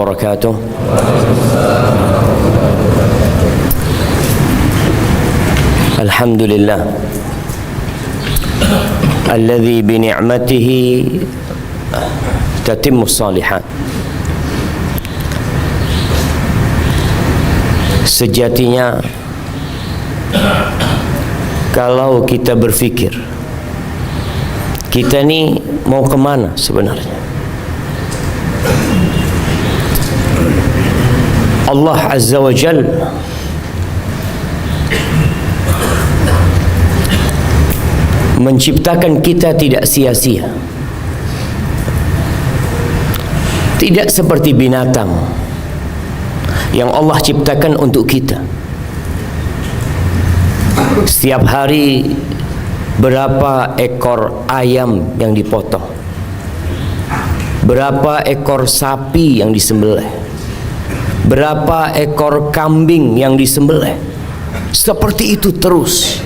wabarakatuh. Alhamdulillah alladzi bi ni'matihi tatimmus shalihat. Sejatinya kalau kita berpikir kita ni mau kemana sebenarnya, Allah Azza wa Jal menciptakan kita tidak sia-sia, tidak seperti binatang yang Allah ciptakan untuk kita. Setiap hari berapa ekor ayam yang dipotong, berapa ekor sapi yang disembelih, berapa ekor kambing yang disembelih. Seperti itu terus.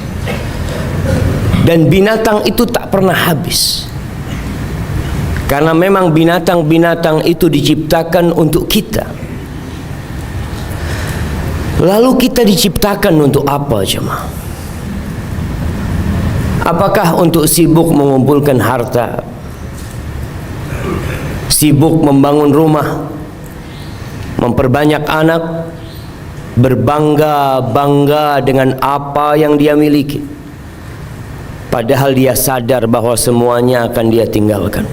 Dan binatang itu tak pernah habis. Karena memang binatang-binatang itu diciptakan untuk kita. Lalu kita diciptakan untuk apa, jemaah? Apakah untuk sibuk mengumpulkan harta, sibuk membangun rumah, memperbanyak anak, berbangga-bangga dengan apa yang dia miliki, padahal dia sadar bahwa semuanya akan dia tinggalkan?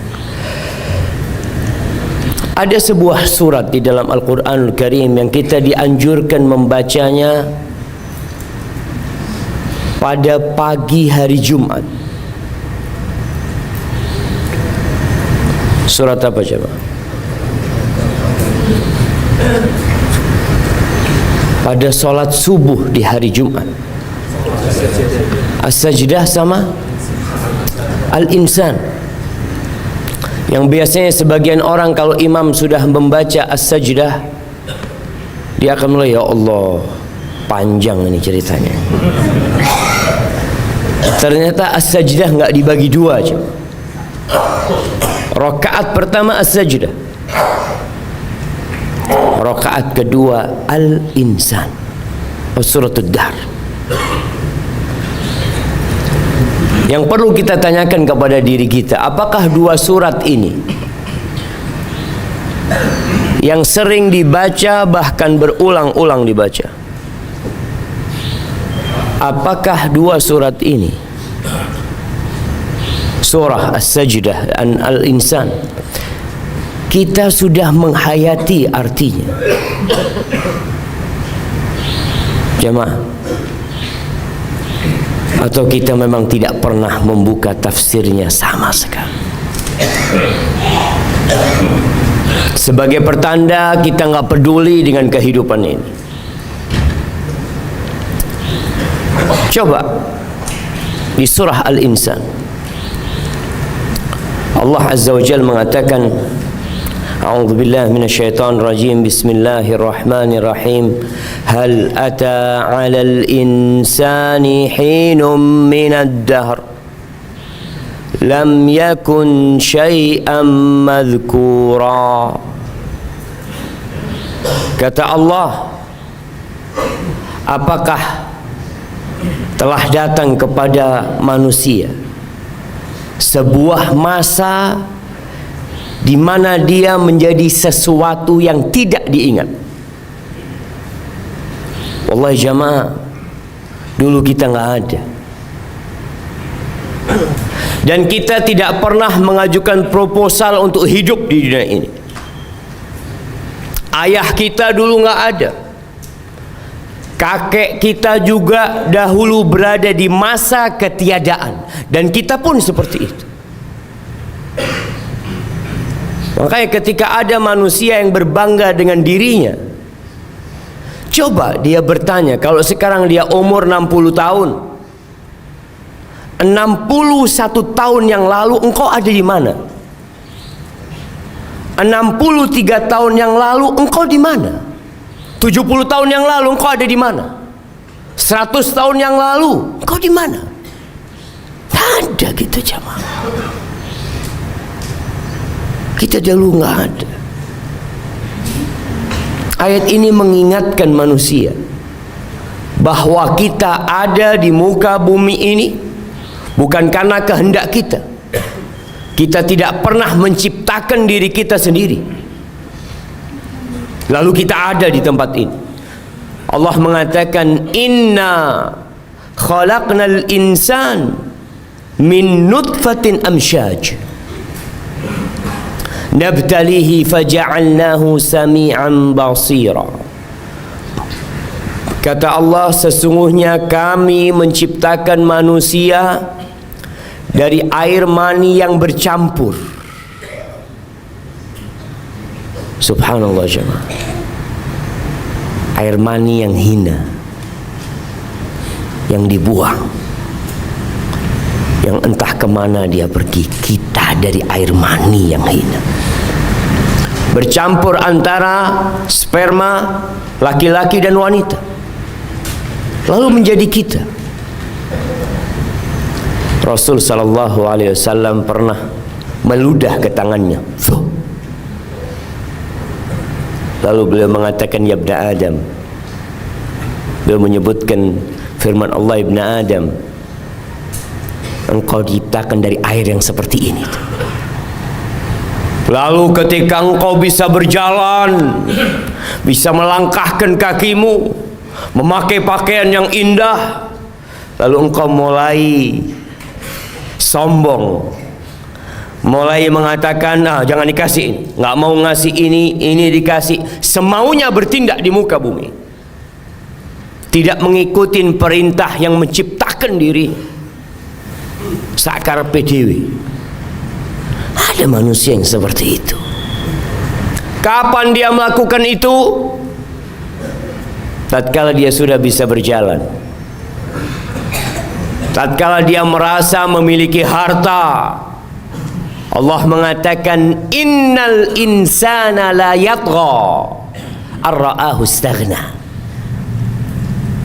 Ada sebuah surat di dalam Al-Quranul Karim yang kita dianjurkan membacanya pada pagi hari Jumat. Surat apa coba? Pada solat subuh di hari Jumat. As-Sajdah sama Al-Insan. Yang biasanya sebagian orang kalau imam sudah membaca As-Sajdah, dia akan mulai, ya Allah, panjang ini ceritanya. Ternyata As-Sajdah enggak dibagi dua aja. Rakaat pertama As-Sajdah, rakaat kedua Al-Insan, Suratul Dahr. Yang perlu kita tanyakan kepada diri kita, apakah dua surat ini yang sering dibaca, bahkan berulang-ulang dibaca, apakah dua surat ini, surah As-Sajdah dan Al-Insan, kita sudah menghayati artinya? Jemaah, atau kita memang tidak pernah membuka tafsirnya sama sekali? Sebagai pertanda kita nggak peduli dengan kehidupan ini. Coba di surah Al-Insan, Allah Azza wa Jalla mengatakan, A'udzu billahi minasyaitonir rajim. Bismillahirrahmanirrahim. Hal ata 'alal insani hinum minad dahr lam yakun syai'an madhkura. Kata Allah, apakah telah datang kepada manusia sebuah masa di mana dia menjadi sesuatu yang tidak diingat? Wallahi jamaah, dulu kita nggak ada, dan kita tidak pernah mengajukan proposal untuk hidup di dunia ini. Ayah kita dulu nggak ada, kakek kita juga dahulu berada di masa ketiadaan, dan kita pun seperti itu. Makanya ketika ada manusia yang berbangga dengan dirinya, coba dia bertanya, kalau sekarang dia umur 60 tahun, 61 tahun yang lalu engkau ada di mana? 63 tahun yang lalu engkau di mana? 70 tahun yang lalu engkau ada di mana? 100 tahun yang lalu engkau di mana? Tak ada kita, jamaah. Kita dulu nggak ada. Ayat ini mengingatkan manusia bahwa kita ada di muka bumi ini bukan karena kehendak kita. Kita tidak pernah menciptakan diri kita sendiri, lalu kita ada di tempat ini. Allah mengatakan, inna khalaqnal insan min nutfatin amsyaj nabtalihi faja'alnahu sami'an basira. Kata Allah, sesungguhnya kami menciptakan manusia dari air mani yang bercampur. Subhanallah jemaah. Air mani yang hina, yang dibuang, yang entah kemana dia pergi. Kita dari air mani yang hina, bercampur antara sperma laki-laki dan wanita, lalu menjadi kita. Rasul sallallahu alaihi wasallam pernah meludah ke tangannya. Lalu beliau mengatakan, ya ibna Adam. Beliau menyebutkan firman Allah, ibna Adam, engkau diciptakan dari air yang seperti ini. Lalu ketika engkau bisa berjalan, bisa melangkahkan kakimu, memakai pakaian yang indah, lalu engkau mulai sombong, mulai mengatakan, jangan dikasih ini, nggak mau ngasih ini dikasih, semaunya bertindak di muka bumi, tidak mengikuti perintah yang menciptakan diri sakar PDW. Ada manusia yang seperti itu. Kapan dia melakukan itu? Tatkala dia sudah bisa berjalan, tatkala dia merasa memiliki harta. Allah mengatakan, innal insana la yatgha ar-ra'ahu istaghna.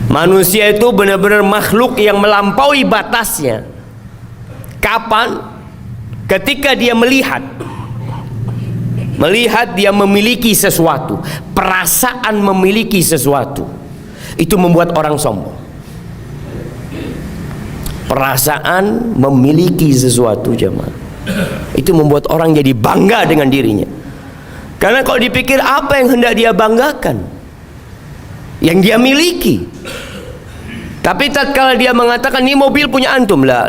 Manusia itu benar-benar makhluk yang melampaui batasnya. Kapan? Ketika dia melihat dia memiliki sesuatu, perasaan memiliki sesuatu, itu membuat orang sombong. Perasaan memiliki sesuatu jemaah, itu membuat orang jadi bangga dengan dirinya. Karena kalau dipikir, apa yang hendak dia banggakan? Yang dia miliki. Tapi tatkala dia mengatakan, ini mobil punya antum, la,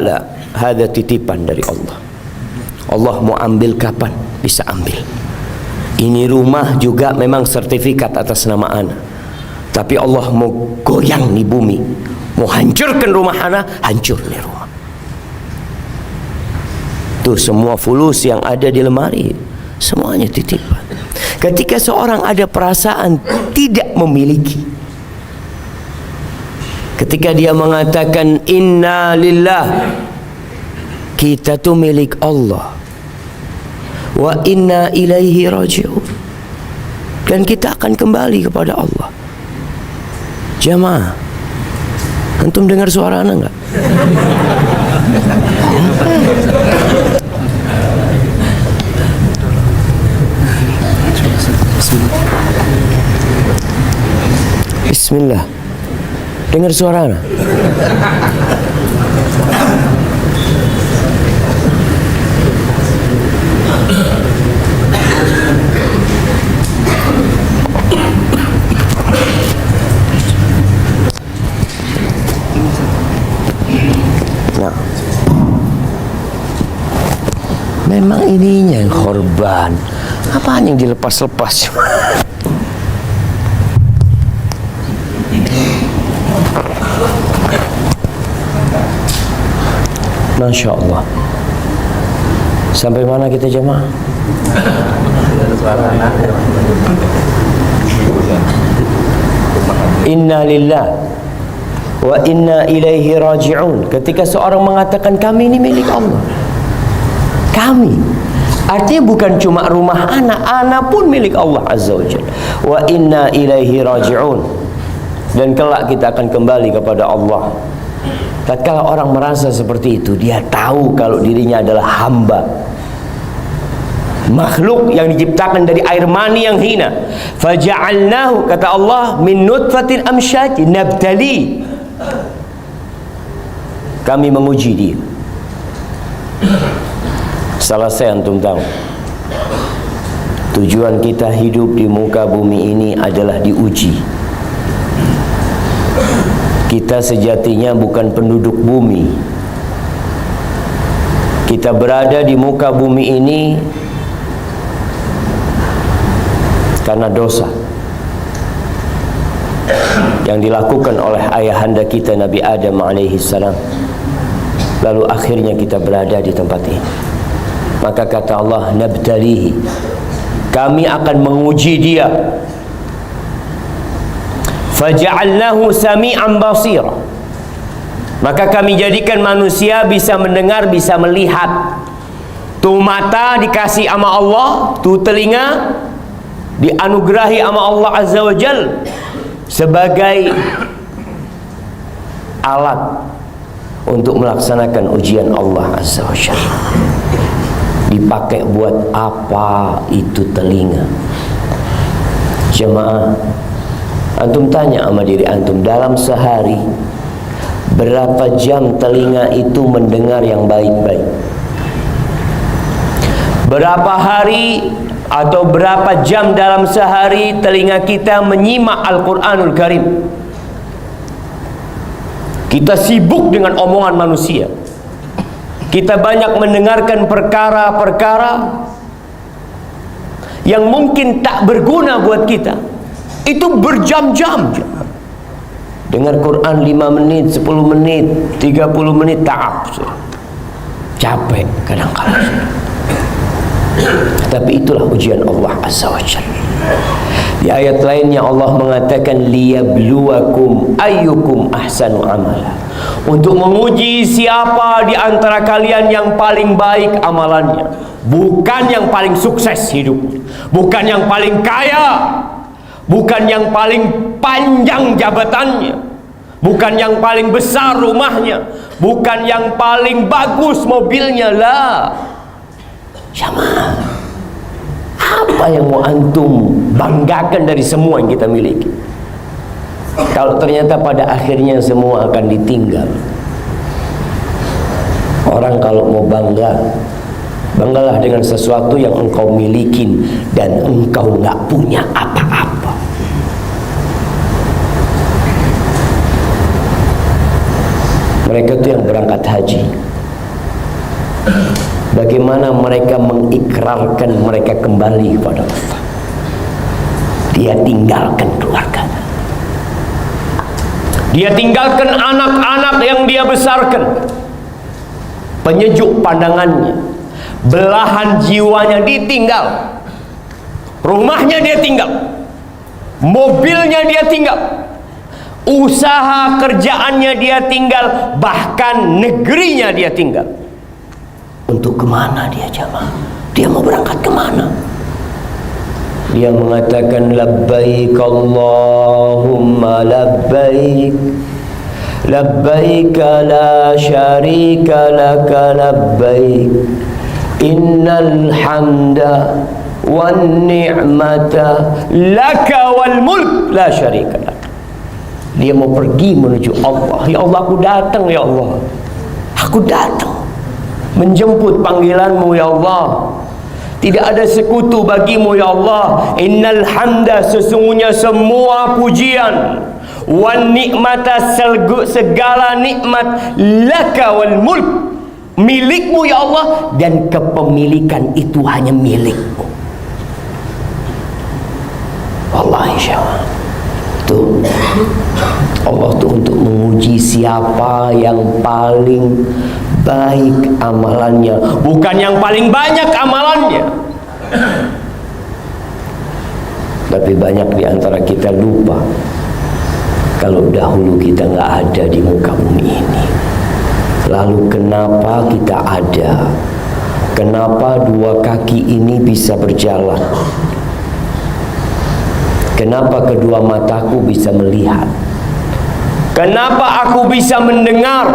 hada titipan dari Allah. Allah mau ambil kapan bisa ambil. Ini rumah juga memang sertifikat atas nama ana, tapi Allah mau goyang di bumi, mau hancurkan rumah ana, hancur nih rumah. Tuh semua fulus yang ada di lemari, semuanya titipan. Ketika seorang ada perasaan tidak memiliki, ketika dia mengatakan inna lillah, kita tuh milik Allah, wa inna ilaihi raji'un, dan kita akan kembali kepada Allah. Jamaah, antum dengar suara anak enggak? Bismillah. Dengar suara anak? Memang ininya yang korban, apaan yang dilepas-lepas? Masya Allah. Sampai mana kita jemaah? Inna lillah wa inna ilaihi raji'un. Ketika seorang mengatakan kami ini milik Allah, kami, artinya bukan cuma rumah anak pun milik Allah Azza wa Jalla. Wa inna ilaihi raji'un, dan kelak kita akan kembali kepada Allah. Tatkala orang merasa seperti itu, dia tahu kalau dirinya adalah hamba. makhluk yang diciptakan dari air mani yang hina. Faja'alnahu, kata Allah, min nutfatin amsyaj nabtali, kami menguji dia. Selesai antum tahu, tujuan kita hidup di muka bumi ini adalah diuji. Kita sejatinya bukan penduduk bumi. Kita berada di muka bumi ini karena dosa yang dilakukan oleh ayahanda kita Nabi Adam alaihi salam. Lalu akhirnya kita berada di tempat ini. Maka kata Allah, nabtalihi, kami akan menguji dia. Faja'alnahu sami'an basira, maka kami jadikan manusia bisa mendengar, bisa melihat. Tu mata dikasih sama Allah, tu telinga dianugerahi sama Allah Azza wa Jal sebagai alat untuk melaksanakan ujian Allah Azza wa Jal. Dipakai buat apa itu telinga? Jemaah, antum tanya sama diri antum, dalam sehari berapa jam telinga itu mendengar yang baik-baik? Berapa hari atau berapa jam dalam sehari telinga kita menyimak Al-Quranul Karim? Kita sibuk dengan omongan manusia. Kita banyak mendengarkan perkara-perkara yang mungkin tak berguna buat kita. Itu berjam-jam. Dengar Quran 5 menit, 10 menit, 30 menit, ta'ab. Capek kadang-kadang. Tapi itulah ujian Allah Azza wa Jalla. Di ayat lainnya Allah mengatakan liyabluwakum ayyukum ahsanu amala, untuk menguji siapa di antara kalian yang paling baik amalannya, bukan yang paling sukses hidupnya, bukan yang paling kaya, bukan yang paling panjang jabatannya, bukan yang paling besar rumahnya, bukan yang paling bagus mobilnya. Lah, jamaah, apa yang mau antum banggakan dari semua yang kita miliki? Kalau ternyata pada akhirnya semua akan ditinggal. Orang kalau mau bangga, banggalah dengan sesuatu yang engkau milikin dan engkau nggak punya apa-apa. Mereka itu yang berangkat haji, bagaimana mereka mengikrarkan mereka kembali kepada Allah. Dia tinggalkan keluarganya, dia tinggalkan anak-anak yang dia besarkan, penyejuk pandangannya, belahan jiwanya ditinggal, rumahnya dia tinggal, mobilnya dia tinggal, usaha kerjaannya dia tinggal, bahkan negerinya dia tinggal. Untuk kemana dia jamaah? Dia mau berangkat kemana? Dia mengatakan labbaik Allahumma labbaik, labbaik la syarika laka labbaik, innal hamda wan ni'mata laka wal mulk la syarika lak. Dia mau pergi menuju Allah. Ya Allah, aku datang ya Allah, aku datang menjemput panggilanmu ya Allah. Tidak ada sekutu bagimu ya Allah. Innal hamda, sesungguhnya semua pujian, wan nikmata, segala nikmat, laka wal mulk, milikmu ya Allah, dan kepemilikan itu hanya milikmu. Wallahi syawal. Tuh, Allah tuh untuk menguji siapa yang paling baik amalannya, bukan yang paling banyak amalannya. Tapi banyak di antara kita lupa kalau dahulu kita nggak ada di muka bumi ini. Lalu kenapa kita ada? Kenapa dua kaki ini bisa berjalan? Kenapa kedua mataku bisa melihat? Kenapa aku bisa mendengar?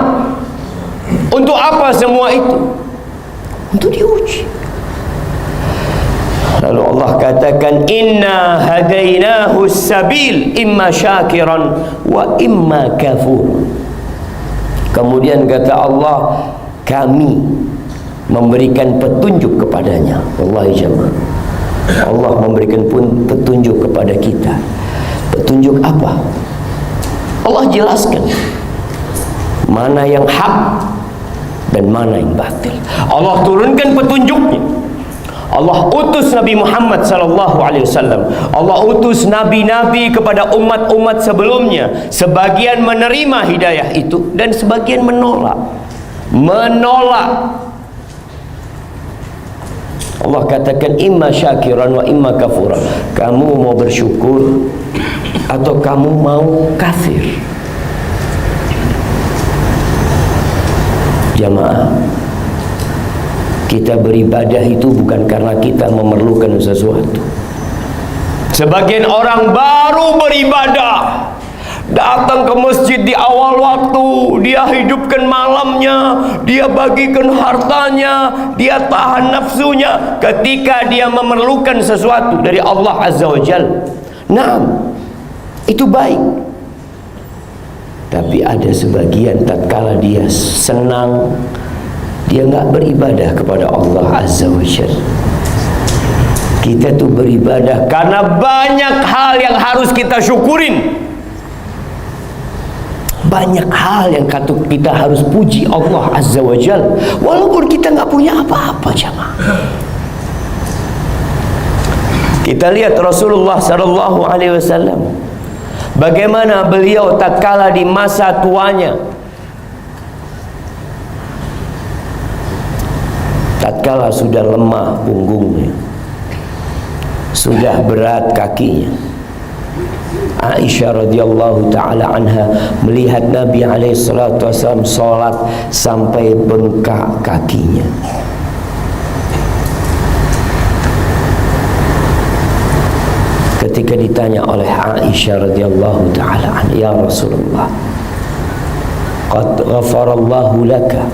Untuk apa semua itu? Untuk diuji. Lalu Allah katakan, inna hadainahu sabil imma syakiran wa imma kafur. Kemudian kata Allah, kami memberikan petunjuk kepadanya. Wallahi jemaah, Allah memberikan pun petunjuk kepada kita. Petunjuk apa? Allah jelaskan mana yang hak dan mana yang batil. Allah turunkan petunjuknya. Allah utus Nabi Muhammad sallallahu alaihi wasallam. Allah utus nabi-nabi kepada umat-umat sebelumnya. Sebagian menerima hidayah itu dan sebagian menolak. Allah katakan, imma syakiran wa imma kafuran. Kamu mau bersyukur atau kamu mau kafir? Jamaah, kita beribadah itu bukan karena kita memerlukan sesuatu. Sebagian orang baru beribadah, datang ke masjid di awal waktu, dia hidupkan malamnya, dia bagikan hartanya, dia tahan nafsunya ketika dia memerlukan sesuatu dari Allah Azza wa Jalla. Nah, itu baik. Tapi ada sebagian tatkala dia senang, dia nggak beribadah kepada Allah Azza wa Jalla. Kita tuh beribadah karena banyak hal yang harus kita syukurin. Banyak hal yang kita harus puji Allah Azza wa Jalla, walaupun kita nggak punya apa-apa, jamaah. Kita lihat Rasulullah sallallahu alaihi wasallam, bagaimana beliau tatkala di masa tuanya, tatkala sudah lemah punggungnya, sudah berat kakinya, Aisyah radhiyallahu taala anha melihat Nabi alaihi salatu wasallam salat sampai bengkak kakinya. Ketika ditanya oleh Aisyah radhiyallahu taala anha, ya Rasulullah, qad ghafarallahu laka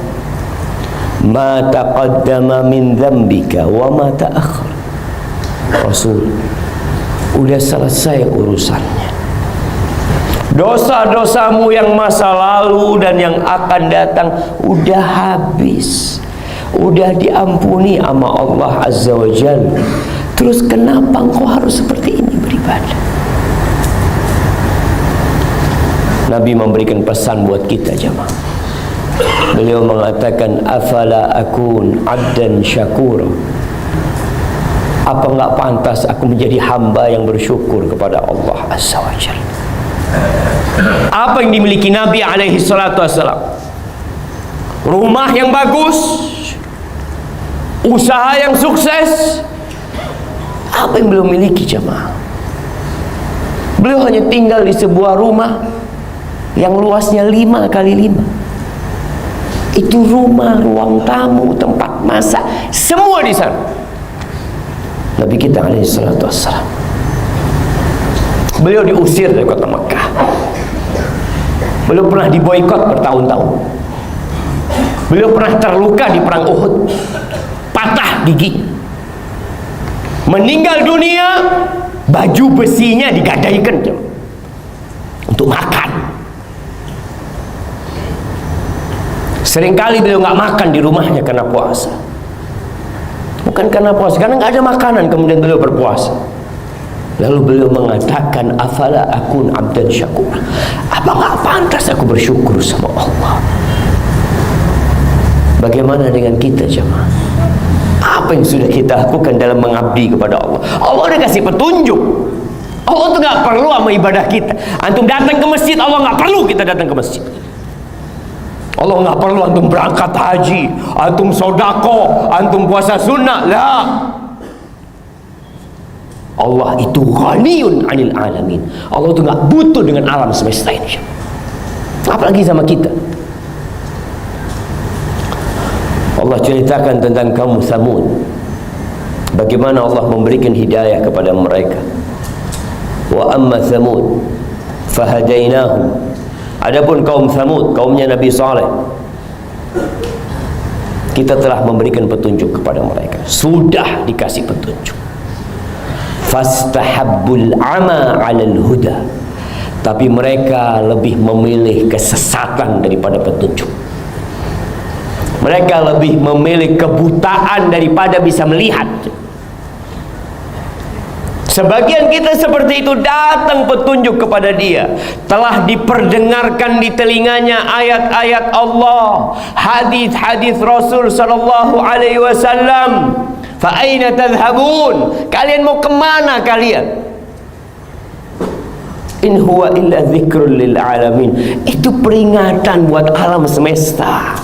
ma taqaddama min dhanbika wa ma ta'akhkhar. Rasul, udah selesai urusannya. Dosa-dosamu yang masa lalu dan yang akan datang udah habis, udah diampuni sama Allah Azza wa Jalla. Terus kenapa engkau harus seperti ini beribadah? Nabi memberikan pesan buat kita, jemaah. Beliau mengatakan, afala akun abdan syakura. Apa enggak pantas aku menjadi hamba yang bersyukur kepada Allah Azza wa Jalla? Apa yang dimiliki Nabi alaihi salatu wassalam? Rumah yang bagus, usaha yang sukses. Apa yang beliau miliki, jemaah? Beliau hanya tinggal di sebuah rumah yang luasnya 5 kali 5. Itu rumah, ruang tamu, tempat masak, semua di sana. Nabi kita alaihi salatu wassalam, beliau diusir dari kota Mekah. Beliau pernah diboikot bertahun-tahun. Beliau pernah terluka di perang Uhud, patah gigi, meninggal dunia, baju besinya digadaikan untuk makan. Seringkali beliau nggak makan di rumahnya karena puasa. Bukan karena puasa, karena nggak ada makanan, kemudian beliau berpuasa. Lalu beliau mengatakan, afala akun abdan syakur. Apa nggak pantas aku bersyukur sama Allah? Bagaimana dengan kita, jemaah? Apa yang sudah kita lakukan dalam mengabdi kepada Allah? Allah udah kasih petunjuk. Allah tuh nggak perlu sama ibadah kita. Antum datang ke masjid, Allah nggak perlu kita datang ke masjid. Allah nggak perlu antum berangkat haji, antum sodako, antum puasa sunnah. Lah, Allah itu ghaniyun 'anil alamin. Allah itu nggak butuh dengan alam semesta ini. Apalagi sama kita. Allah ceritakan tentang kaum Tsamud, bagaimana Allah memberikan hidayah kepada mereka. Wa amma Tsamud fahadainahum. Adapun kaum Tsamud, kaumnya Nabi Saleh, kita telah memberikan petunjuk kepada mereka. Sudah dikasih petunjuk. fastahabbul ama 'alal huda, tapi mereka lebih memilih kesesatan daripada petunjuk. Mereka lebih memilih kebutaan daripada bisa melihat. Sebagian kita seperti itu, datang petunjuk kepada dia, telah diperdengarkan di telinganya ayat-ayat Allah, hadis-hadis Rasul sallallahu alaihi wasallam. Fa aina tadhhabun? Kalian mau kemana kalian? In huwa illa dzikrul lil alamin. Itu peringatan buat alam semesta.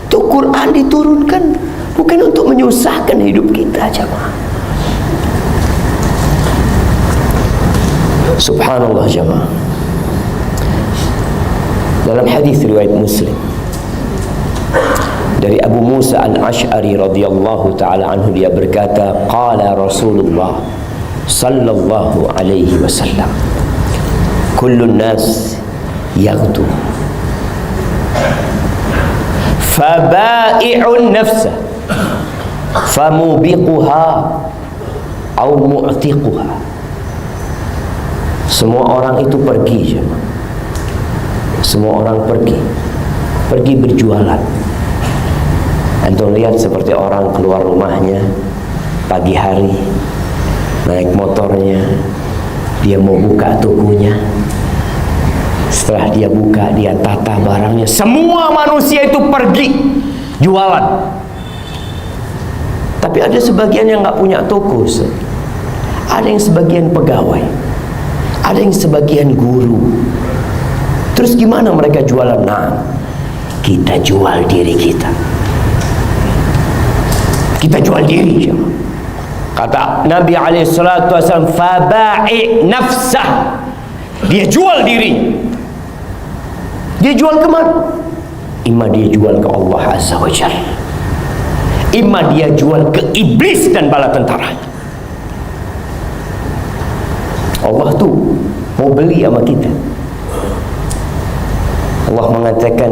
Itu Quran diturunkan bukan untuk menyusahkan hidup kita, jemaah. Subhanallah, jemaah. Dalam hadis riwayat Muslim dari Abu Musa al-Ash'ari radhiyallahu ta'ala anhu, dia berkata, qala Rasulullah sallallahu alaihi wasallam, kullun nas yaghdu faba'i'un nafsa famubiquha au mu'tiquha. Semua orang itu pergi, semua orang pergi berjualan. Antum lihat seperti orang keluar rumahnya pagi hari, naik motornya, dia mau buka tokonya. Setelah dia buka, dia tata barangnya. Semua manusia itu pergi jualan. Tapi ada sebagian yang nggak punya toko, ada yang sebagian pegawai, ada yang sebagian guru. Terus gimana mereka jualan? Nah, kita jual diri kita. Kita jual diri. Kata Nabi SAW, faba'i nafsah. Dia jual diri. Dia jual kemana? Imma dia jual ke Allah Azza wa Jalla, imma dia jual ke iblis dan bala tentara. Allah tuh mau beli sama kita. Allah mengatakan,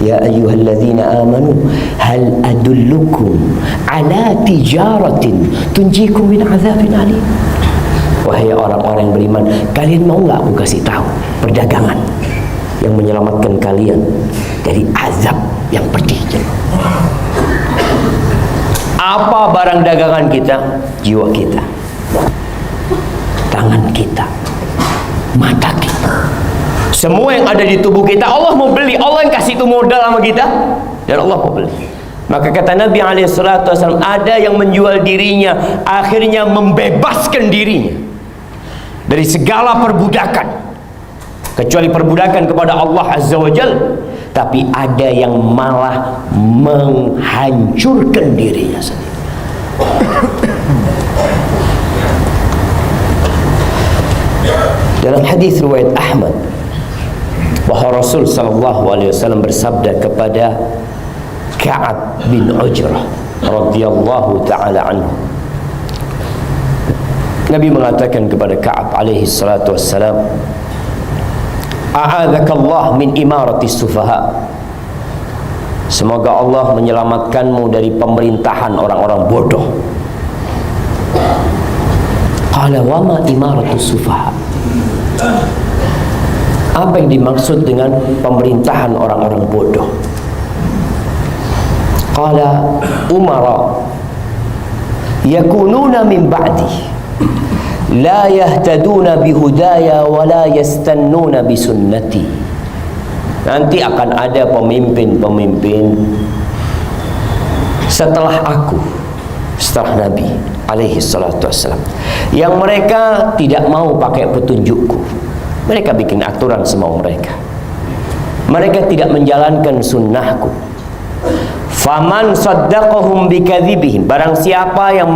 ya ayyuhalladzina amanu hal adullukum ala tijaratin tunjikum min azabin alim. Wahai orang-orang yang beriman, kalian mau nggak aku kasih tahu perdagangan yang menyelamatkan kalian dari azab yang pedih? Apa barang dagangan kita? Jiwa kita, tangan kita, mata kita, semua yang ada di tubuh kita. Allah mau beli. Allah yang kasih itu modal sama kita, dan Allah mau beli. Maka kata Nabi SAW, ada yang menjual dirinya, akhirnya membebaskan dirinya dari segala perbudakan, kecuali perbudakan kepada Allah Azza wa Jalla. Tapi ada yang malah menghancurkan dirinya sendiri. Dalam hadis riwayat Ahmad, bahwa Rasul sallallahu alaihi wasallam bersabda kepada Ka'ab bin Ujrah radhiyallahu taala anhu. Nabi mengatakan kepada Ka'ab alaihi salatu wassalam, a'adzakallah min imarati sufaha. Semoga Allah menyelamatkanmu dari pemerintahan orang-orang bodoh. Qala wa ma imaratu sufaha? Apa yang dimaksud dengan pemerintahan orang-orang bodoh? Qala umara yakununa min ba'di la yahtaduna bihudaya wa la yastannuna bisunnati. Nanti akan ada pemimpin-pemimpin setelah aku, setelah Nabi alaihi salatu wassalam, yang mereka tidak mau pakai petunjukku. Mereka bikin aturan semau mereka. Mereka tidak menjalankan sunnahku. Faman saddaqahum bikadzibihim, barang siapa yang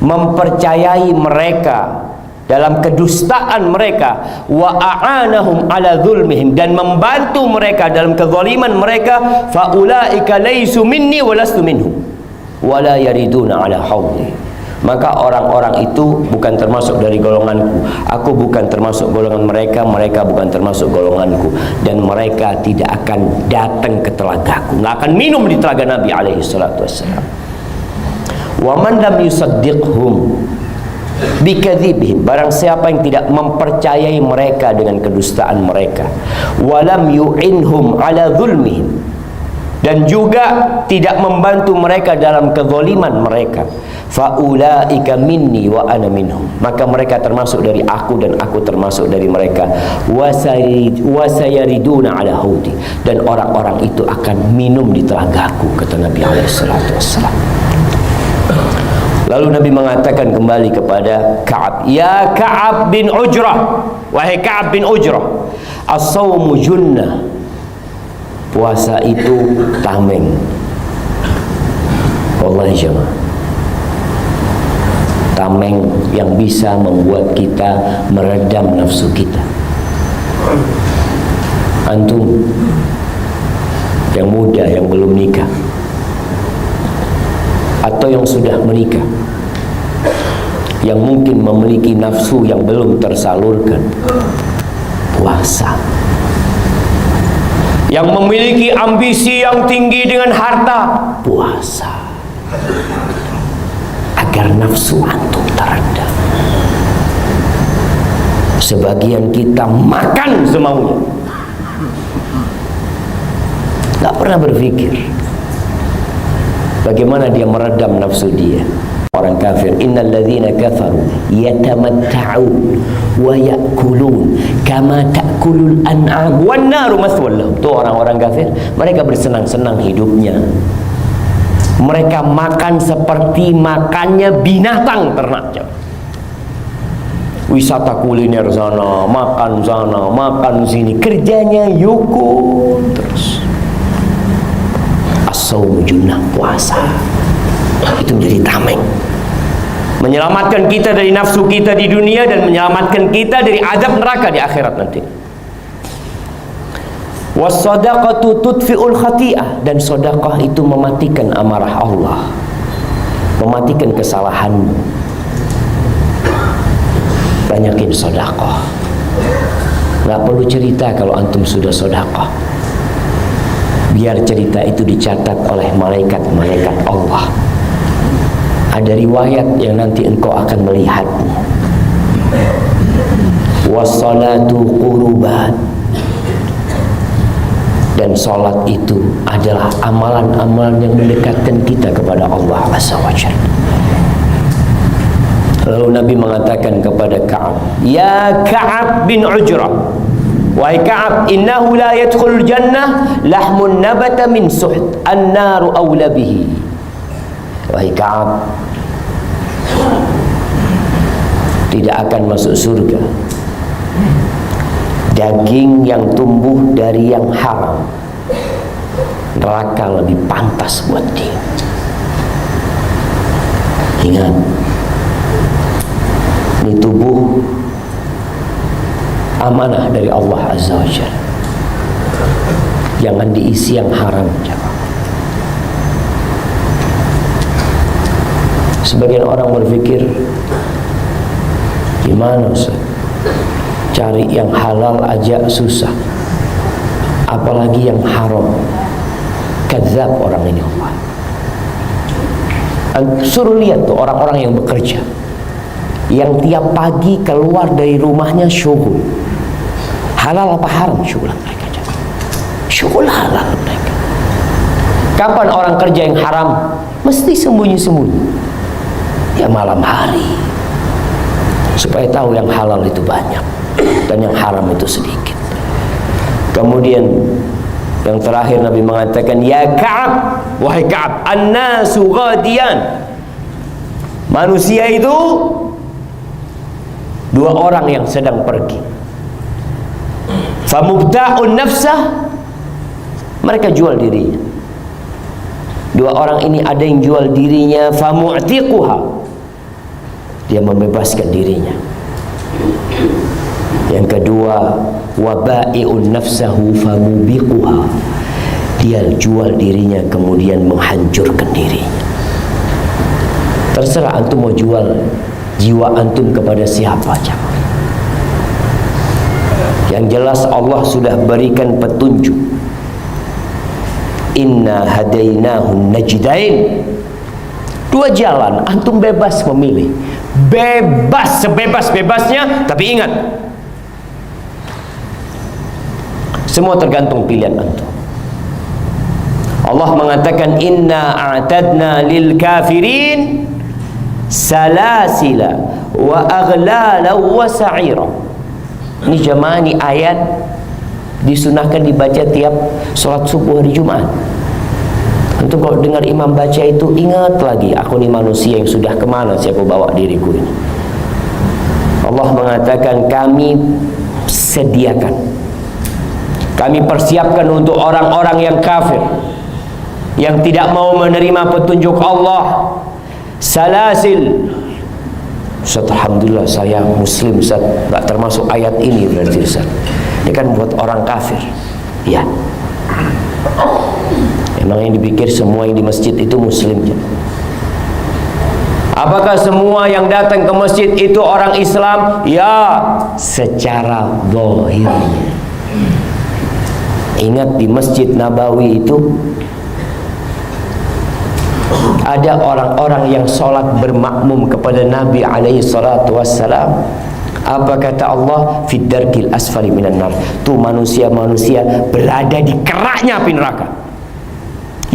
mempercayai mereka dalam kedustaan mereka, wa a'anahum ala zulmihim, dan membantu mereka dalam kezaliman mereka, faulaika laisu minni wa lastu minhum wa la yariduna ala haudi. Maka orang-orang itu bukan termasuk dari golonganku. Aku bukan termasuk golongan mereka, mereka bukan termasuk golonganku, dan mereka tidak akan datang ke telagaku, nggak akan minum di telaga Nabi alaihi salatu wassalam. Wa man lam yusaddiqhum bikadzibihim, barang siapa yang tidak mempercayai mereka dengan kedustaan mereka, walam yu'inhum ala zulmihim, dan juga tidak membantu mereka dalam kezaliman mereka, faulaika minni wa ana minhum, maka mereka termasuk dari aku dan aku termasuk dari mereka, wasayariduna ala haudi, dan orang-orang itu akan minum di telagaku, kata Nabi alaihi salatu wassalam. Lalu Nabi mengatakan kembali kepada Ka'ab, ya Ka'ab bin Ujrah, wahai Ka'ab bin Ujrah, as-sawmu junnah, puasa itu tameng. Wallahi jemaah, tameng yang bisa membuat kita meredam nafsu kita. Antum yang muda yang belum nikah atau yang sudah menikah, yang mungkin memiliki nafsu yang belum tersalurkan, puasa. Yang memiliki ambisi yang tinggi dengan harta, puasa, agar nafsu antum teredam. Sebagian kita makan semaunya, gak pernah berpikir bagaimana dia meredam nafsu dia. Orang kafir, innal ladzina kafaru yatamatta'un wa ya'kulun kama ta'kulul an'am wan naru mathwal lahum. Itu orang-orang kafir, mereka bersenang-senang hidupnya, mereka makan seperti makannya binatang ternak. Wisata kuliner sana, makan sini, kerjanya yukun terus. As-sawmu junnah, puasa itu menjadi tameng, menyelamatkan kita dari nafsu kita di dunia dan menyelamatkan kita dari azab neraka di akhirat nanti. Was-shadaqatu tudfi'ul khati'ah, dan sedekah itu mematikan amarah Allah, mematikan kesalahanmu. Banyakin sedekah. Gak perlu cerita kalau antum sudah sedekah, biar cerita itu dicatat oleh malaikat-malaikat Allah. Ada riwayat yang nanti engkau akan melihatnya. Wassalatu qurubat, dan salat itu adalah amalan-amalan yang mendekatkan kita kepada Allah Azza wa Jalla. Lalu Nabi mengatakan kepada Ka'ab, ya Ka'ab bin Ujrah, wahai Ka'ab, innahu la yadkhulul jannah lahmun nabata min suht, an-naru awla bihi. Wahai Ka'ab, tidak akan masuk surga daging yang tumbuh dari yang haram. Neraka lebih pantas buat dia. Ingat, ini tubuh amanah dari Allah Azza wa Jalla, jangan diisi yang haram. Sebagian orang berpikir, gimana Ustaz, cari yang halal aja susah, apalagi yang haram. Kadzab orang ini. Suruh lihat tuh orang-orang yang bekerja, yang tiap pagi keluar dari rumahnya syughul. Halal apa haram syughul mereka? Syughul halal mereka. Kapan orang kerja yang haram? Mesti sembunyi-sembunyi. Ya malam hari, supaya tahu yang halal itu banyak dan yang haram itu sedikit. Kemudian yang terakhir Nabi mengatakan, ya Ka'ab, wahai Ka'ab, an-nasu ghadiyan, manusia itu dua orang yang sedang pergi. Famubta'un nafsah, mereka jual dirinya. Dua orang ini ada yang jual dirinya, famu'tiquha, dia membebaskan dirinya. Yang kedua, waba'i'un nafsahu famubiquha, dia jual dirinya kemudian menghancurkan dirinya. Terserah antum mau jual jiwa antum kepada siapa aja. Yang jelas Allah sudah berikan petunjuk. Inna hadainahu najdain, Dua jalan, antum bebas memilih. Bebas sebebas-bebasnya, tapi ingat, semua tergantung pilihan antum. Allah mengatakan inna a'tadna lil kafirin salasila wa aghlala wa sa'ira. Ini jemaah, ini ayat disunahkan dibaca tiap sholat subuh hari Jumat. Antum kalau dengar imam baca itu, ingat lagi, aku ini manusia yang sudah kemana sih aku bawa diriku ini. Allah mengatakan kami sediakan, kami persiapkan untuk orang-orang yang kafir, yang tidak mau menerima petunjuk Allah, salasil. Ustaz, alhamdulillah saya muslim Ustaz, gak termasuk ayat ini berarti Ustaz. Ini kan buat orang kafir. Ya, emang yang dipikir semua yang di masjid itu muslim? Apakah semua yang datang ke masjid itu orang Islam? Ya, secara zahirnya. Ingat di Masjid Nabawi itu ada orang-orang yang sholat bermakmum kepada Nabi alaihi salatu wassalam. Apa kata Allah? Fid darkil asfali minan nar. Tuh manusia-manusia berada di keraknya api neraka.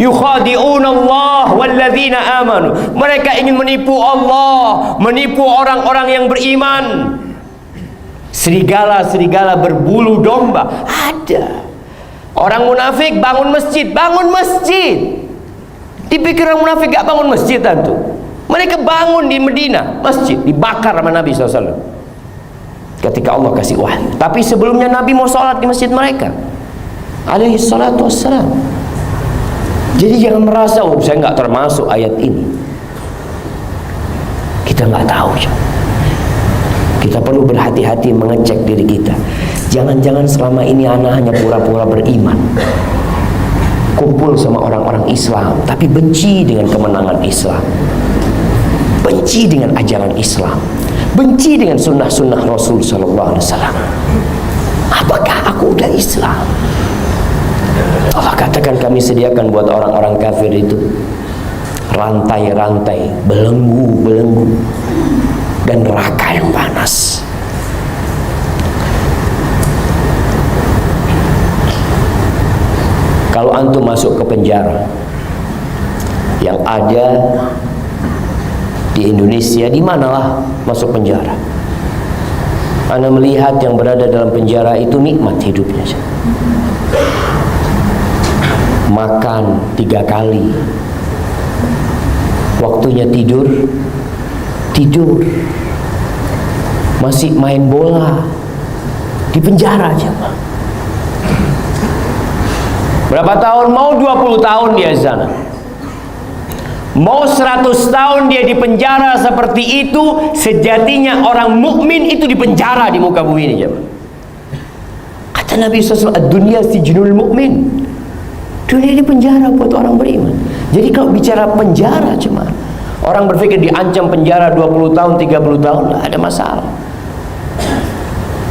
Yukhadi'un Allah walladzina amanu. Mereka ingin menipu Allah, menipu orang-orang yang beriman. Serigala-serigala berbulu domba ada. Orang munafik bangun masjid. Dipikir orang munafik gak bangun masjid tentu. Mereka bangun di Medina masjid, dibakar sama Nabi SAW ketika Allah kasih wahyu. Tapi sebelumnya Nabi mau sholat di masjid mereka alaihi salatu wassalam. Jadi jangan merasa, oh saya nggak termasuk ayat ini. Kita nggak tahu. Kita perlu berhati-hati mengecek diri kita. Jangan-jangan selama ini anak hanya pura-pura beriman, kumpul sama orang-orang Islam, tapi benci dengan kemenangan Islam, benci dengan ajaran Islam, benci dengan sunnah-sunnah Rasul Sallallahu Alaihi Wasallam. Apakah aku udah Islam? Allah katakan kami sediakan buat orang-orang kafir itu rantai-rantai, belenggu-belenggu, dan neraka yang panas. Kalau antum masuk ke penjara yang ada di Indonesia, di manalah masuk penjara, Anda melihat yang berada dalam penjara itu nikmat hidupnya. Makan 3 kali, waktunya tidur, masih main bola di penjara aja. Berapa tahun? Mau 20 tahun dia di sana, mau 100 tahun dia di penjara seperti itu. Sejatinya orang mukmin itu di penjara di muka bumi ini. Kata Nabi SAW, ad-dunya sijnul mu'min. Dunia di penjara buat orang beriman. Jadi kalau bicara penjara, cuma orang berpikir diancam penjara 20 tahun, 30 tahun, nggak ada masalah.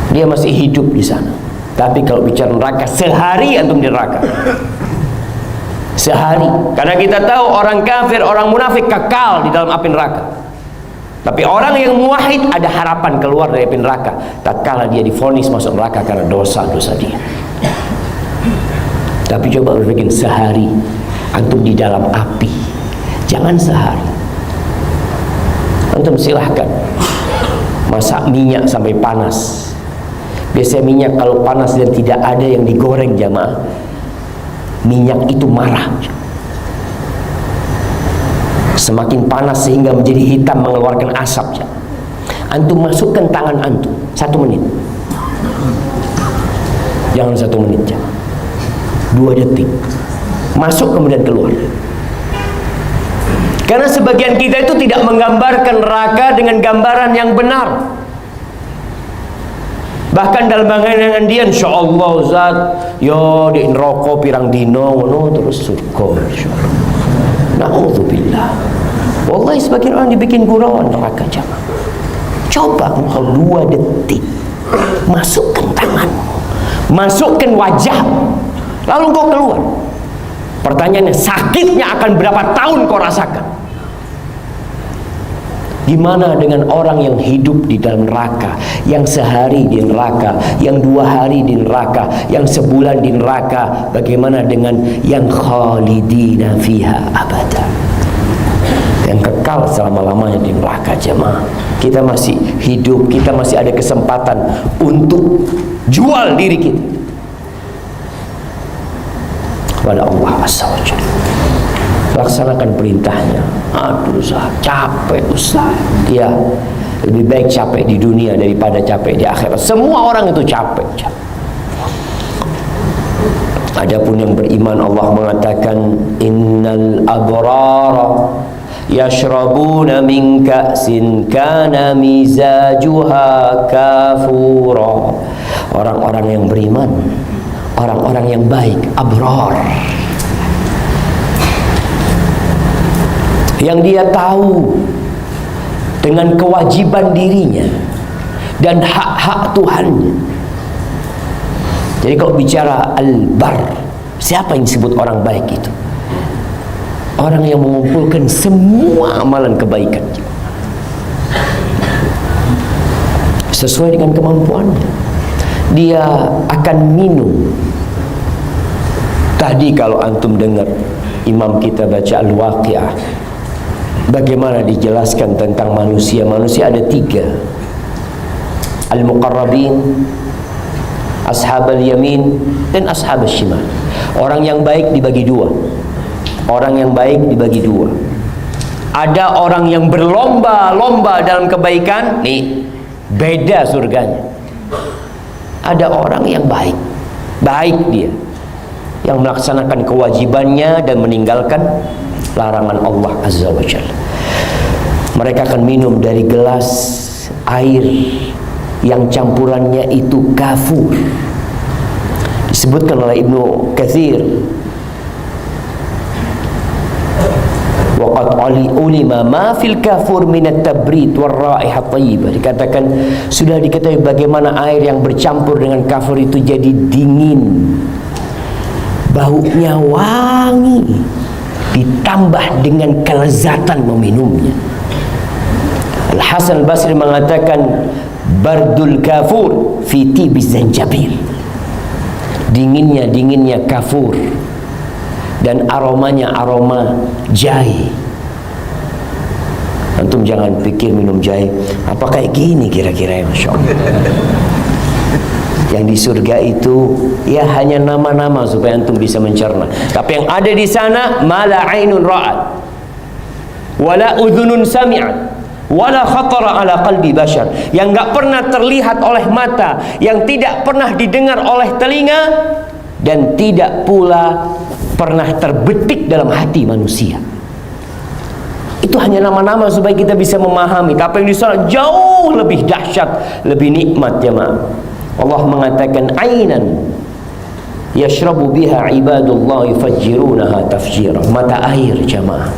Dia masih hidup di sana. Tapi kalau bicara neraka, sehari antum di neraka. Sehari. Karena kita tahu orang kafir, orang munafik kekal di dalam api neraka. Tapi orang yang muwahhid ada harapan keluar dari api neraka tatkala dia divonis masuk neraka karena dosa-dosa dia. Tapi coba berpikir sehari antum di dalam api. Jangan sehari. Antum silahkan masak minyak sampai panas. Biasanya minyak kalau panas dan tidak ada yang digoreng jamaah, minyak itu marah. Semakin panas sehingga menjadi hitam mengeluarkan asap. Antum masukkan tangan antum 1 menit. Jangan 1 menit, 2 detik. Masuk kemudian keluar. Karena sebagian kita itu tidak menggambarkan neraka dengan gambaran yang benar. Bahkan dalam bayangan dia, insyaallah Ustaz, yo di neraka pirang dino ngono terus surga insyaallah. Na'udzubillah. Wallahi sebagian orang dibikin gurauan neraka jamaah. Coba engkau 2 detik masukkan tanganmu, masukkan wajahmu, lalu engkau keluar. Pertanyaannya, sakitnya akan berapa tahun kau rasakan? Gimana dengan orang yang hidup di dalam neraka, yang sehari di neraka, yang 2 hari di neraka, yang sebulan di neraka? Bagaimana dengan yang khalidina fiha abada, yang kekal selama-lamanya di neraka? Jemaah, kita masih hidup, kita masih ada kesempatan untuk jual diri kita kepada Allah Azza wa Jalla. Laksanakan perintahnya. Aduh Ustaz, capek Ustaz. Ya, lebih baik capek di dunia daripada capek di akhirat. Semua orang itu capek. Adapun yang beriman, Allah mengatakan innal abrara yashrabuna min ka'sin kana mizajuha kafura. Orang-orang yang beriman, orang-orang yang baik, abrar, yang dia tahu dengan kewajiban dirinya dan hak-hak Tuhannya. Jadi kalau bicara al-bar, siapa yang disebut orang baik itu? Orang yang mengumpulkan semua amalan kebaikan sesuai dengan kemampuannya. Dia akan minum. Tadi kalau antum dengar imam kita baca Al-Waqi'ah, bagaimana dijelaskan tentang manusia. Manusia ada 3: Al-Muqarrabin, Ashab al-Yamin, dan Ashab al-Shimal. Orang yang baik dibagi 2. Orang yang baik dibagi 2. Ada orang yang berlomba-lomba dalam kebaikan, nih beda surganya. Ada orang yang baik, baik dia, yang melaksanakan kewajibannya dan meninggalkan larangan Allah Azza wa Jalla. Mereka akan minum dari gelas air yang campurannya itu kafur. Disebutkan oleh Ibnu Katsir, waqad ulima ma fil kafur min at-tabrid war raihah thayyibah. Dikatakan, sudah diketahui bagaimana air yang bercampur dengan kafur itu jadi dingin, baunya wangi, ditambah dengan kelezatan meminumnya. Al-Hasan Al-Basri mengatakan, bardul kafur fi tibiz zanjabil. Dinginnya kafur dan aromanya aroma jahe. Antum jangan pikir minum jahe apa kayak gini kira-kira, ya Masya Allah. Yang di surga itu ya hanya nama-nama supaya antum bisa mencerna. Tapi yang ada di sana, mala ainun ra'at, wala udhunun sami'at, wala khatara ala qalbi bashar. Yang enggak pernah terlihat oleh mata, yang tidak pernah didengar oleh telinga, dan tidak pula pernah terbetik dalam hati manusia. Itu hanya nama-nama supaya kita bisa memahami. Tapi yang di sana jauh lebih dahsyat, lebih nikmat, jemaah. Allah mengatakan ainan yashrabu biha ibadullah yufajjirunaha tafjira. Mata air, jemaah.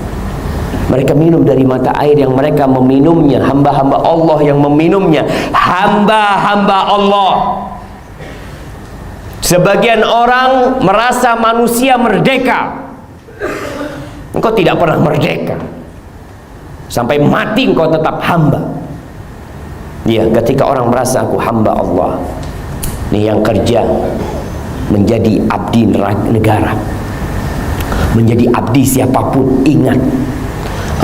Mereka minum dari mata air yang mereka meminumnya, hamba-hamba Allah yang meminumnya, hamba-hamba Allah. Sebagian orang merasa manusia merdeka. Engkau tidak pernah merdeka. Sampai mati engkau tetap hamba. Ya, ketika orang merasa aku hamba Allah, nih yang kerja menjadi abdi negara, menjadi abdi siapapun, ingat,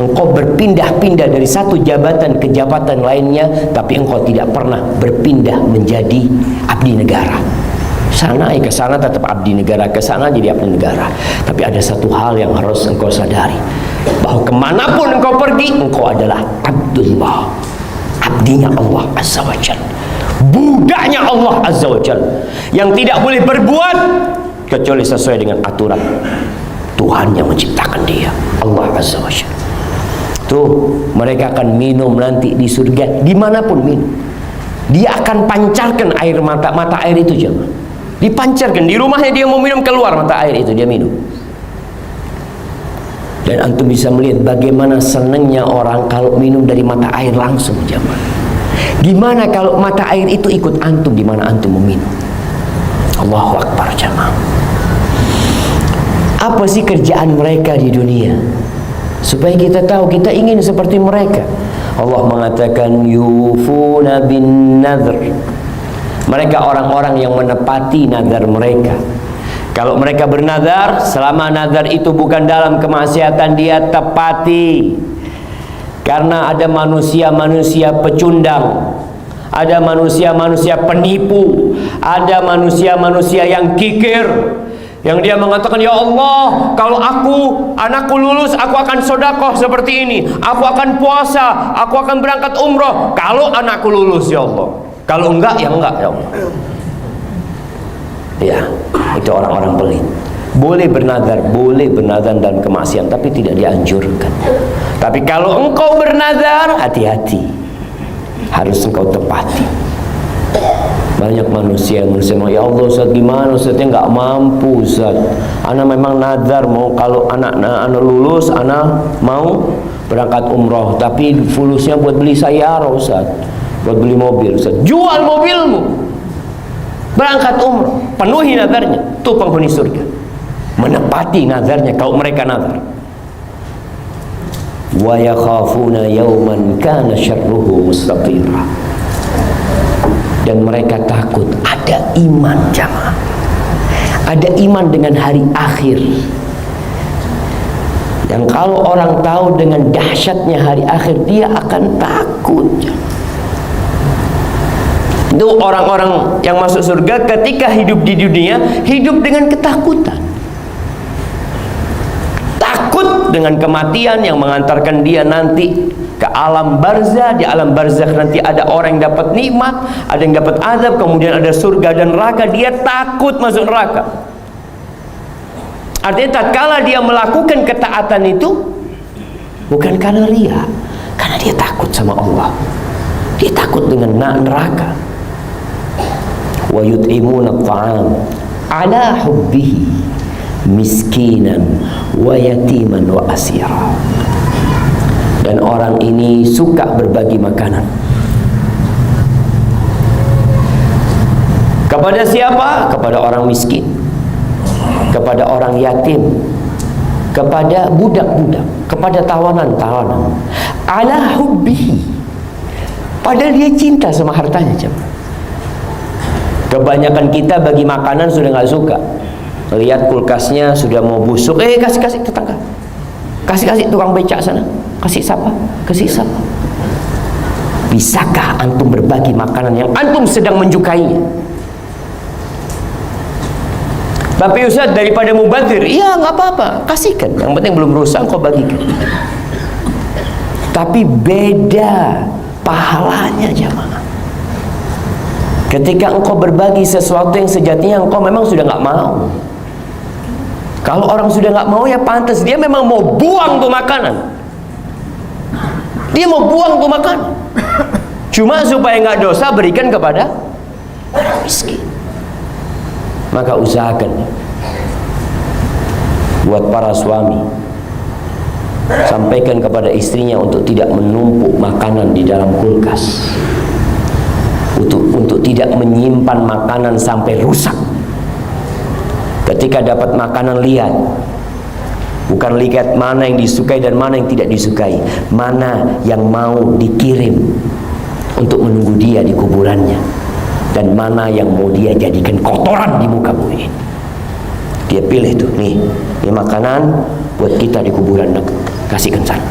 engkau berpindah-pindah dari satu jabatan ke jabatan lainnya, tapi engkau tidak pernah berpindah menjadi abdi negara. Sana ke sana tetap abdi negara, ke sana jadi abdi negara. Tapi ada satu hal yang harus engkau sadari, bahwa kemanapun engkau pergi, engkau adalah Abdullah, abdinya Allah Azza wa Jalla, budaknya Allah Azza wa Jalla, yang tidak boleh berbuat kecuali sesuai dengan aturan Tuhan yang menciptakan dia, Allah Azza wa Jalla. Tuh, mereka akan minum nanti di surga, dimanapun minum, dia akan pancarkan air mata air itu, jangan dipancarkan di rumahnya, dia mau minum, keluar mata air itu, dia minum. Dan antum bisa melihat bagaimana senangnya orang kalau minum dari mata air langsung, jemaah. Gimana kalau mata air itu ikut antum di mana antum meminum? Allahu Akbar, jemaah. Apa sih kerjaan mereka di dunia? Supaya kita tahu, kita ingin seperti mereka. Allah mengatakan yufuna bin nadhr. Mereka orang-orang yang menepati nazar mereka. Kalau mereka bernazar, selama nazar itu bukan dalam kemaksiatan, dia tepati. Karena ada manusia-manusia pecundang, ada manusia-manusia penipu, ada manusia-manusia yang kikir, yang dia mengatakan, ya Allah, kalau anakku lulus, aku akan sedekah seperti ini, aku akan puasa, aku akan berangkat umroh kalau anakku lulus, ya Allah. Kalau enggak, ya enggak, ya Allah. Ya, itu orang-orang pelit. Boleh bernazar dalam kemaksiatan, tapi tidak dianjurkan. Tapi kalau engkau bernazar, hati-hati, harus engkau tepati. Banyak manusia bilang, ya Allah Ustaz, gimana Ustaznya nggak mampu Ustaz, ana memang nazar mau kalau anak lulus, ana mau berangkat umroh, tapi fulusnya buat beli sayyarah Ustaz, buat beli mobil Ustaz. Jual mobilmu, berangkat umroh, penuhi nazarnya, itu penghuni surga. Menepati nazarnya kalau mereka nazar. Wa yakhafuna yawman kana syarruhu mustatira. Dan mereka takut, ada iman jamaah, ada iman dengan hari akhir. Yang kalau orang tahu dengan dahsyatnya hari akhir, dia akan takut. Itu orang-orang yang masuk surga ketika hidup di dunia, hidup dengan ketakutan. Takut dengan kematian yang mengantarkan dia nanti ke alam barzah. Di alam barzah nanti ada orang yang dapat nikmat, ada yang dapat azab, kemudian ada surga dan neraka. Dia takut masuk neraka. Artinya tatkala dia melakukan ketaatan itu bukan karena ria, karena dia takut sama Allah. Dia takut dengan neraka. Wa yut'imuna at'am ala hubbihi miskinan wa yatiman wa asira. Dan orang ini suka berbagi makanan. Kepada siapa? Kepada orang miskin, kepada orang yatim, kepada budak-budak, kepada tawanan-tawanan. Ala hubbihi. Padahal dia cinta sama hartanya. Kebanyakan kita bagi makanan sudah nggak suka. Lihat kulkasnya sudah mau busuk, kasih tetangga, kasih tukang becak sana, kasih siapa? Bisakah antum berbagi makanan yang antum sedang menyukainya? Tapi Ustaz, daripada mubadzir, iya nggak apa-apa, kasihkan. Yang penting belum rusak, kau bagikan. Tapi beda pahalanya jamaah. Ketika engkau berbagi sesuatu yang sejatinya engkau memang sudah nggak mau. Kalau orang sudah nggak mau, ya pantas, dia memang mau buang tuh makanan. Dia mau buang tuh makanan. Cuma supaya nggak dosa, berikan kepada orang miskin. Maka usahakan buat para suami, sampaikan kepada istrinya untuk tidak menumpuk makanan di dalam kulkas, untuk tidak menyimpan makanan sampai rusak. Ketika dapat makanan, lihat, bukan lihat mana yang disukai dan mana yang tidak disukai, mana yang mau dikirim untuk menunggu dia di kuburannya, dan mana yang mau dia jadikan kotoran di muka bumi. Dia pilih tuh, nih, ini makanan buat kita di kuburan, kasihkan sana.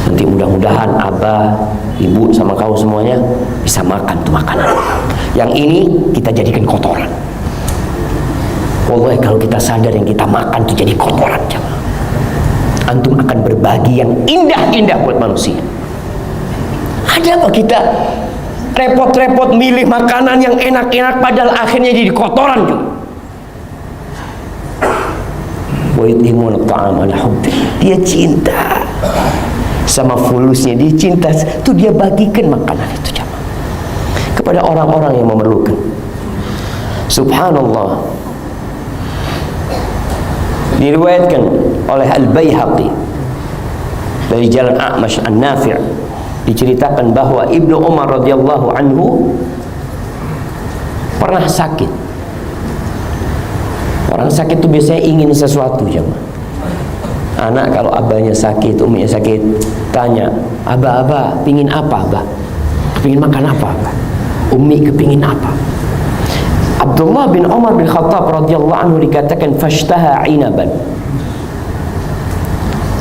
Nanti mudah-mudahan abah, ibu sama kau semuanya bisa makan tuh makanan. Yang ini kita jadikan kotoran. Wallahi kalau kita sadar yang kita makan itu jadi kotoran, antum akan berbagi yang indah-indah buat manusia. Ada apa kita repot-repot milih makanan yang enak-enak padahal akhirnya jadi kotoran juga. Wa yut'imuna at'am ala hubbi. Dia cinta sama fulusnya, dia cinta itu, dia bagikan makanan itu jamaah kepada orang-orang yang memerlukan. Subhanallah. Diriwayatkan oleh Al-Baihaqi dari jalan A'mash An-Nafi', diceritakan bahwa Ibnu Umar radhiyallahu anhu pernah sakit. Orang sakit itu biasanya ingin sesuatu jemaah. Anak kalau abahnya sakit, uminya sakit, tanya, abah pingin apa abah? Kepingin makan apa abah? Umi kepingin apa? Abdullah bin Umar bin Khattab radhiyallahu anhu dikatakan fashtaha inaban.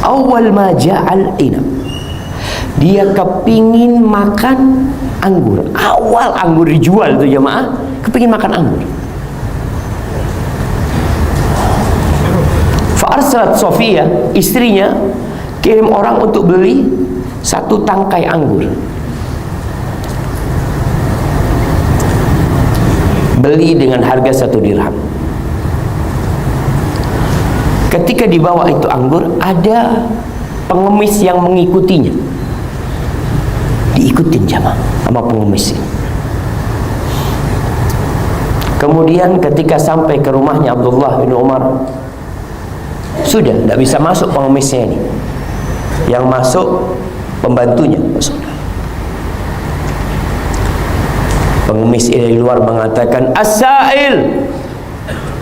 Awal ma ja'al inab. Dia kepingin makan anggur. Awal anggur dijual tuh jemaah, kepingin makan anggur. Fa'arsalat Sofia, istrinya, kirim orang untuk beli 1 tangkai anggur. Beli dengan harga 1 dirham. Ketika dibawa itu anggur, ada pengemis yang mengikutinya. Diikutin jamaah sama pengemis ini. Kemudian ketika sampai ke rumahnya Abdullah bin Umar, sudah tidak bisa masuk pengemisnya ini. Yang masuk pembantunya. Pengemis dari luar mengatakan, "As-sa'il,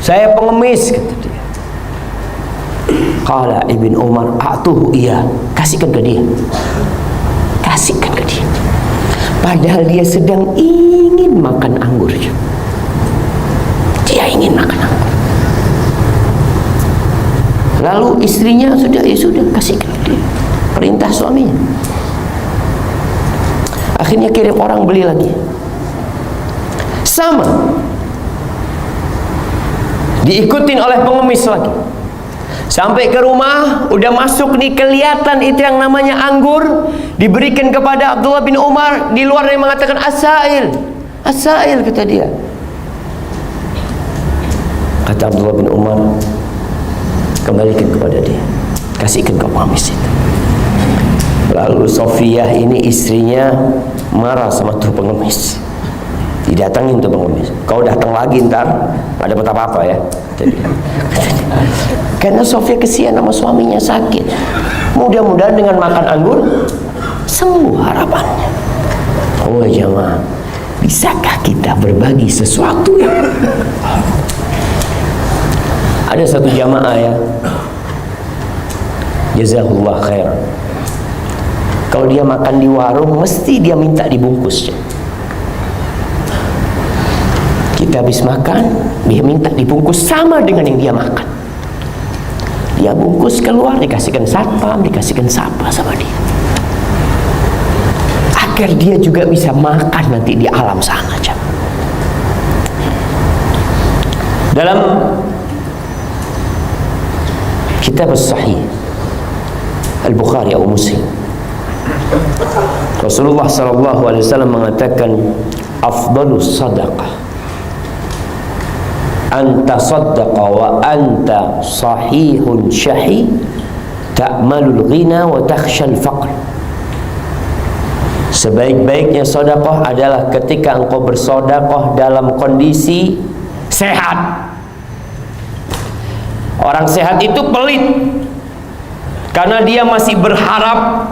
saya pengemis," kata dia. Qala Ibn Umar, "A'tuhu iya." Kasihkan ke dia. Kasihkan ke dia. Padahal dia sedang ingin makan anggur. Dia ingin makan anggur. Lalu istrinya sudah, ya sudah, kasihkan ke dia. Perintah suaminya. Akhirnya kirim orang beli lagi. Sama, diikutin oleh pengemis lagi. Sampai ke rumah, udah masuk nih, kelihatan itu yang namanya anggur, diberikan kepada Abdullah bin Umar. Di luar dia mengatakan, "As-sa'il, as-sa'il," kata dia. Kata Abdullah bin Umar, kembalikan kepada dia, kasihkan ke pengemis itu. Lalu Sofiyah ini istrinya marah sama tuh pengemis. Didatangin tuh pengemis, "Kau datang lagi ntar ada dapat apa-apa ya." Karena Sofia kesian sama suaminya sakit. Mudah-mudahan dengan makan anggur sembuh harapannya. Oh jamaah, bisakah kita berbagi sesuatu yang ada satu jamaah ya, jazakallah khair, kalau dia makan di warung mesti dia minta dibungkus. Kita habis makan, dia minta dibungkus sama dengan yang dia makan. Dia bungkus keluar, dikasihkan satpam, dikasihkan sapa sama dia, agar dia juga bisa makan nanti di alam sana. Dalam kitab Sahih Al-Bukhari atau Muslim, Rasulullah SAW mengatakan, afdalus sadaqah anta saddaqa wa anta sahihun syahi ta'malul ghina wa takhshal faqr. Sebaik-baiknya sedekah adalah ketika engkau bersedekah dalam kondisi sehat. Orang sehat itu pelit karena dia masih berharap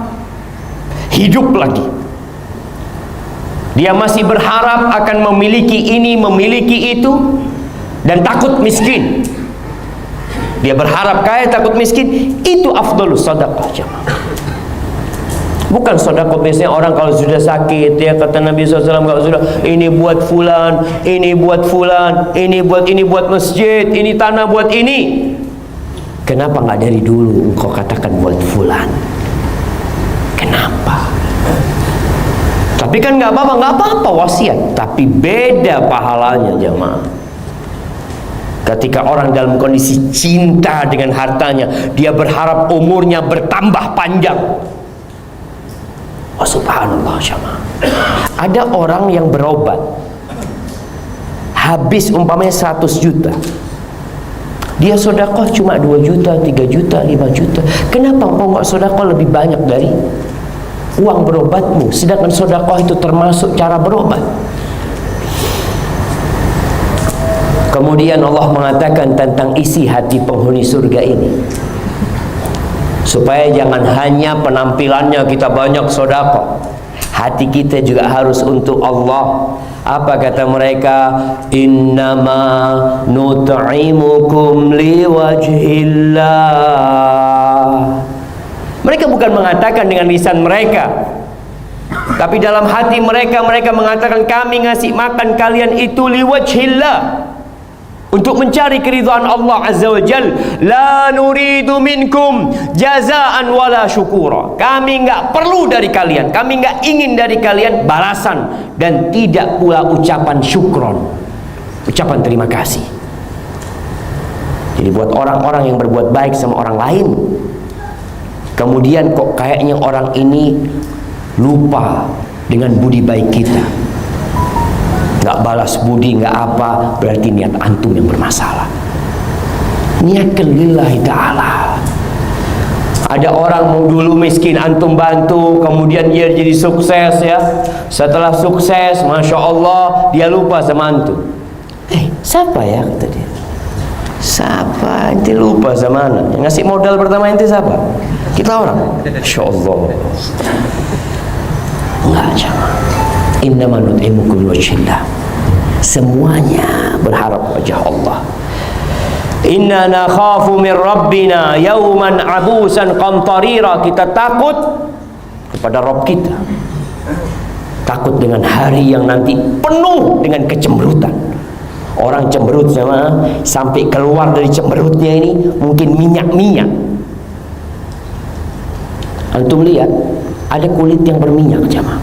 hidup lagi. Dia masih berharap akan memiliki ini, memiliki itu, dan takut miskin. Dia berharap kaya, takut miskin. Itu afdalus sedekah jemaah. Bukan sedekah biasanya orang kalau sudah sakit, ya kata Nabi SAW, kalau sudah ini buat fulan, ini buat fulan, ini buat masjid, ini tanah buat ini. Kenapa nggak dari dulu engkau katakan buat fulan? Kenapa? Tapi kan nggak apa-apa wasiat. Tapi beda pahalanya jemaah. Ketika orang dalam kondisi cinta dengan hartanya, dia berharap umurnya bertambah panjang. Oh subhanallah jemaah. Ada orang yang berobat, habis umpamanya 100 juta. Dia sedekah cuma 2 juta, 3 juta, 5 juta. Kenapa engkau nggak sedekah lebih banyak dari uang berobatmu? Sedangkan sedekah itu termasuk cara berobat. Kemudian Allah mengatakan tentang isi hati penghuni surga ini, supaya jangan hanya penampilannya kita banyak sedekah, hati kita juga harus untuk Allah, Apa kata mereka? Innama nut'imukum liwajhillah. Mereka bukan mengatakan dengan lisan mereka, tapi dalam hati mereka, mereka mengatakan kami ngasih makan kalian itu liwajhillah, untuk mencari keridhaan Allah Azza wa Jal. La nuridu minkum jazaan wala syukura. Kami enggak perlu dari kalian, kami enggak ingin dari kalian balasan, dan tidak pula ucapan syukron, ucapan terima kasih. Jadi buat orang-orang yang berbuat baik sama orang lain, kemudian kok kayaknya orang ini lupa dengan budi baik kita, nggak balas budi, nggak apa, berarti niat antum yang bermasalah. Niatkan lillahi ta'ala. Ada orang mau dulu miskin, antum bantu, kemudian dia jadi sukses ya. Setelah sukses, Masya Allah, dia lupa sama antum. Siapa ya, kata dia. Siapa? Ente lupa sama anak. Yang ngasih modal pertama ente siapa? Kita orang. Masya Allah. Enggak, jangan. Innama nut'imukum liwajhillah. Semuanya berharap wajah Allah. Inna nakhafu min rabbina yawman abusan qamtarira. Kita takut kepada Rabb kita, takut dengan hari yang nanti penuh dengan kecemberutan. Orang cemberut sama, sampai keluar dari cemberutnya ini mungkin minyak-minyak. Antum lihat ada kulit yang berminyak jamaah.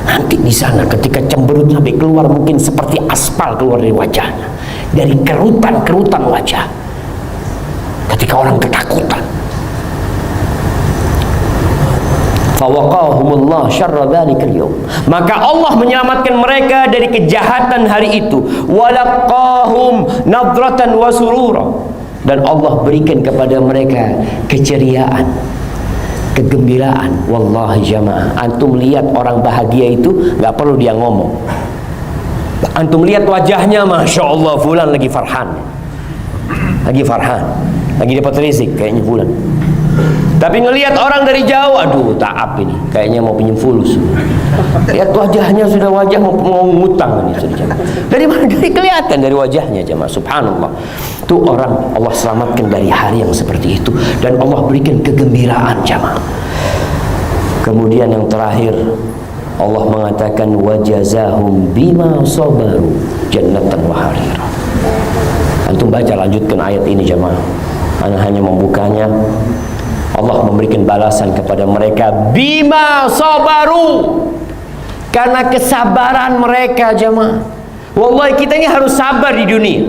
Nanti di sana ketika cemberut sampai keluar mungkin seperti aspal keluar dari wajahnya, dari kerutan-kerutan wajah. Ketika orang ketakutan, fawaqahumullah syarra dzalikal yaum, maka Allah menyelamatkan mereka dari kejahatan hari itu. Walaqahum nadratan wa surura, dan Allah berikan kepada mereka keceriaan, kegembiraan. Wallahi jamaah, antum lihat orang bahagia itu nggak perlu dia ngomong. Antum lihat wajahnya, Masya Allah, fulan lagi farhan, lagi farhan, lagi dapat rezeki kayaknya fulan. Tapi ngelihat orang dari jauh, aduh taab ini, kayaknya mau pinjam fulus. Lihat wajahnya, sudah wajah mau ngutang ini sudah. Dari mana? Dari kelihatan dari wajahnya jemaah. Subhanallah. Itu orang Allah selamatkan dari hari yang seperti itu, dan Allah berikan kegembiraan jemaah. Kemudian yang terakhir, Allah mengatakan wajazahum bima sabaru jannatan wa harira. Antum baca, lanjutkan ayat ini jemaah. Ana hanya membukanya. Allah memberikan balasan kepada mereka bima sabaru, karena kesabaran mereka jemaah. Wallahi kita ini harus sabar di dunia.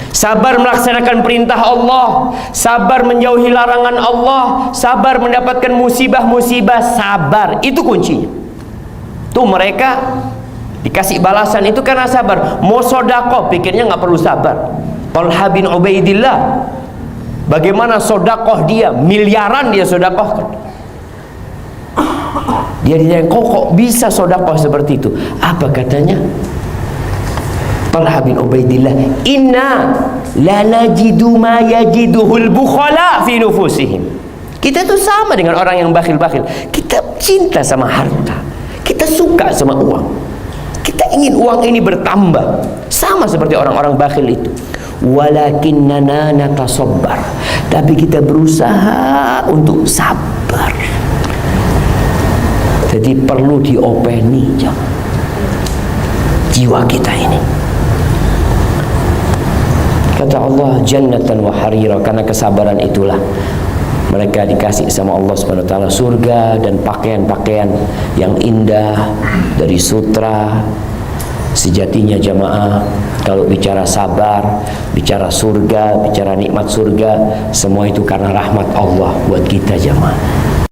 Sabar melaksanakan perintah Allah, sabar menjauhi larangan Allah, sabar mendapatkan musibah-musibah, sabar. Itu kuncinya. Tuh mereka dikasih balasan itu karena sabar. Mau sodakoh pikirnya nggak perlu sabar. Talha bin Ubaidillah, bagaimana sodakoh dia, miliaran dia sodakohkan. Dia ditanya, kok bisa sodakoh seperti itu? Apa katanya? Talha bin Ubaidillah, inna la najidu ma yajiduhul bukhala fi nufusihim. Kita tuh sama dengan orang yang bakhil-bakhil. Kita cinta sama harta, kita suka sama uang, kita ingin uang ini bertambah, sama seperti orang-orang bakhil itu. Walakinnana natasabbar, tapi kita berusaha untuk sabar. Jadi perlu diopeni jiwa kita ini. Kata Allah jannatan wa harira, karena kesabaran itulah mereka dikasih sama Allah Subhanahu wa taala surga dan pakaian-pakaian yang indah dari sutra. Sejatinya jamaah, kalau bicara sabar, bicara surga, bicara nikmat surga, semua itu karena rahmat Allah buat kita jamaah.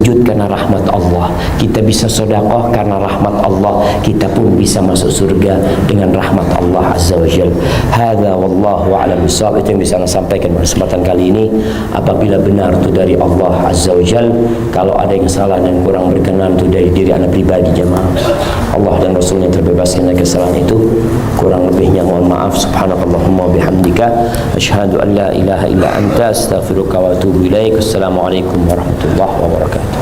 Wujud karena rahmat Allah, kita bisa sedekah karena rahmat Allah, kita pun bisa masuk surga dengan rahmat Allah Azza wa Jalla. Hadza wallahu a'lam bishawab. Itu yang bisa saya sampaikan pada kesempatan kali ini. Apabila benar itu dari Allah Azza wa Jalla, kalau ada yang salah dan kurang berkenan itu dari diri anak pribadi jemaah. Allah dan Rasulnya terbebaskan dari kesalahan itu. Kurang lebihnya mohon maaf. Subhanakallahumma bihamdika asyhadu an la ilaha illa anta astaghfiruka wa atubu ilaik. Assalamualaikum warahmatullahi wabarakatuh.